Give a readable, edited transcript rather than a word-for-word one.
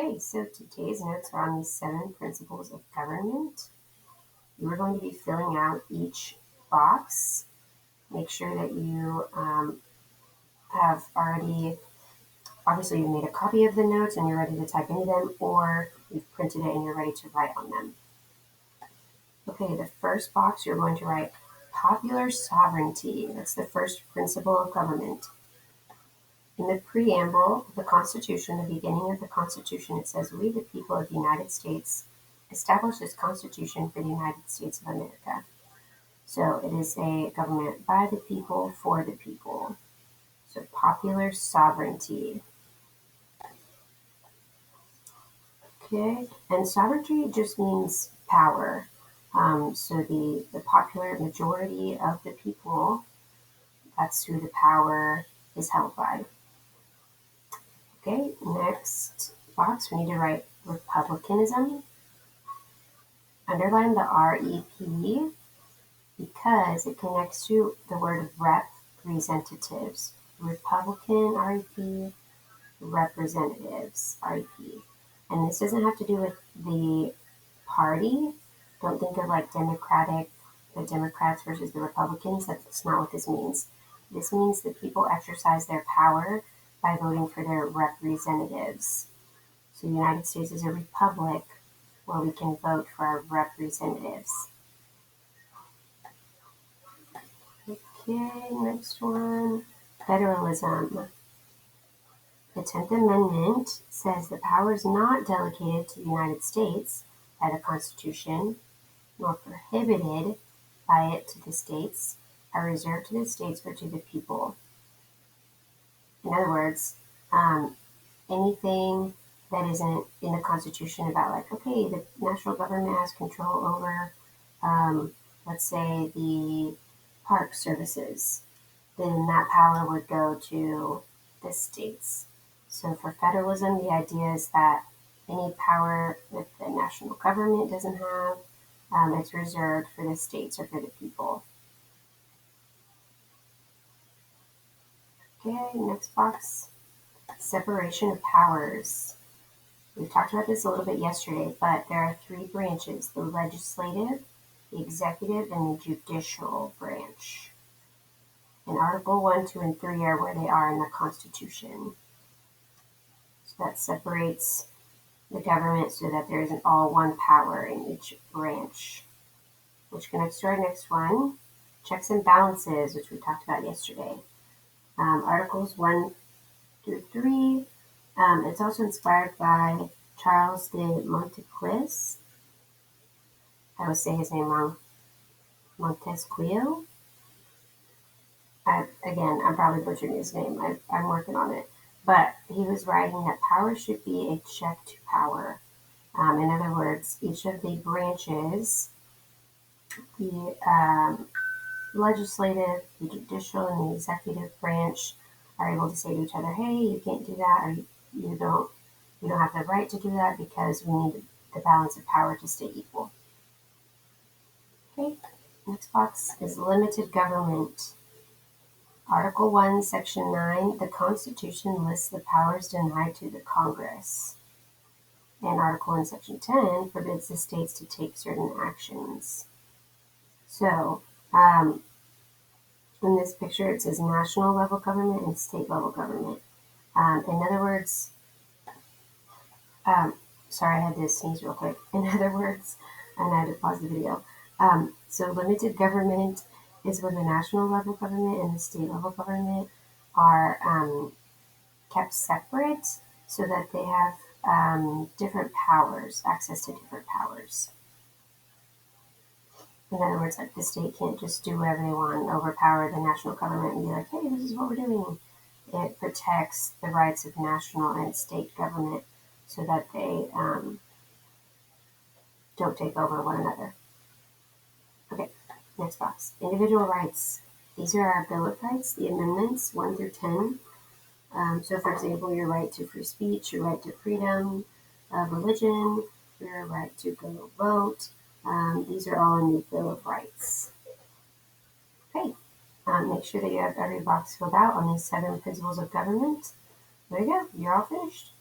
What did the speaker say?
Okay, so today's notes are on these 7 principles of government. You're going to be filling out each box. Make sure that you have already, obviously you've made a copy of the notes and you're ready to type into them, or you've printed it and you're ready to write on them. Okay, the first box you're going to write popular sovereignty. That's the first principle of government. In the preamble of the Constitution, the beginning of the Constitution, it says, "We, the people of the United States, establish this Constitution for the United States of America." So it is a government by the people, for the people. So popular sovereignty. Okay, and sovereignty just means power. So the popular majority of the people, that's who the power is held by. Okay, next box, we need to write republicanism. Underline the REP because it connects to the word representatives. Republican REP, representatives REP. And this doesn't have to do with the party. Don't think of like the Democrats versus the Republicans. That's not what this means. This means that people exercise their power by voting for their representatives. So the United States is a republic where we can vote for our representatives. Okay, next one, federalism. The 10th Amendment says the powers not delegated to the United States by the Constitution, nor prohibited by it to the states, are reserved to the states or to the people. In other words, anything that isn't in the Constitution about like, okay, the national government has control over, let's say, the park services, then that power would go to the states. So for federalism, the idea is that any power that the national government doesn't have, it's reserved for the states or for the people. Okay, next box, separation of powers. We talked about this a little bit yesterday, but there are 3 branches: the legislative, the executive, and the judicial branch. And Article 1, 2, and 3 are where they are in the Constitution. So that separates the government so that there isn't all one power in each branch. Which connects to our next one, checks and balances, which we talked about yesterday. Articles 1 through 3. It's also inspired by Charles de Montesquieu. I always say his name wrong. Montesquieu. I'm probably butchering his name. I'm working on it. But he was writing that power should be a check to power. In other words, each of the branches, the legislative, the judicial, and the executive branch, are able to say to each other, "Hey, you can't do that," or "You don't have the right to do that because we need the balance of power to stay equal." Okay, next box is limited government. Article 1, Section 9, the Constitution lists the powers denied to the Congress. And Article 1, Section 10 forbids the states to take certain actions. So, in this picture, it says national level government and state level government. In other words, sorry, I had to sneeze real quick. In other words, and I had to pause the video. So limited government is when the national level government and the state level government are kept separate so that they have different powers, access to different powers. In other words, like the state can't just do whatever they want and overpower the national government and be like, "Hey, this is what we're doing." It protects the rights of national and state government so that they don't take over one another. Okay, next box. Individual rights. These are our Bill of Rights, the amendments 1 through 10. So, for example, your right to free speech, your right to freedom of religion, your right to go vote. These are all in the Bill of Rights. Okay, make sure that you have every box filled out on these 7 principles of government. There you go, you're all finished.